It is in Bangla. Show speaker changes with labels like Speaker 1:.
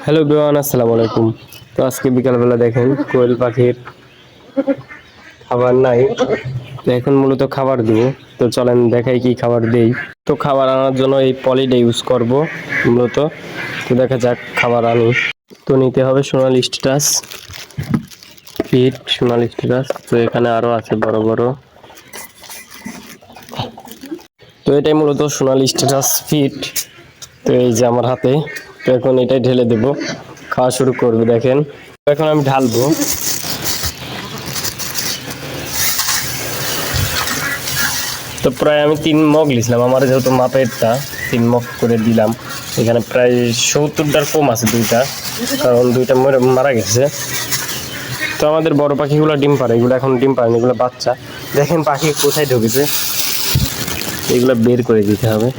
Speaker 1: হ্যালো এভরিওয়ান, আসসালামু আলাইকুম। তো আজকে বিকালবেলা দেখেন কোয়েল পাখির খাবার নাই, তো এখন মূলত খাবার দিব। তো চলেন দেখাই কি খাবার দেই। তো খাবার আনার জন্য এই পলিটা ইউজ করব মূলত। তো দেখা যাক খাবার আনি। তো নিতে হবে সোনালি স্ট্যাটাস ফিট, সোনালি স্ট্যাটাস। তো এখানে আরো আছে বড় বড়। তো এটাই মূলত সোনালি স্ট্যাটাস ফিট। তো এই যে আমার হাতে। তো এখন এটাই ঢেলে দেব, খাওয়া শুরু করবে দেখেন। এখন আমি ঢালবো। তো প্রায় আমি 3 মগ নিয়েছিলাম, আমার যেহেতু মাপেরটা 3 মগ করে দিলাম। এখানে প্রায় 70টার কম আছে দুইটা, কারণ দুইটা মারা গেছে। তো আমাদের বড় পাখিগুলো ডিম পারে, এগুলো এখন ডিম পারে না, এগুলো বাচ্চা। দেখেন পাখি কোথায় ঢুকেছে, এগুলো বের করে দিতে হবে।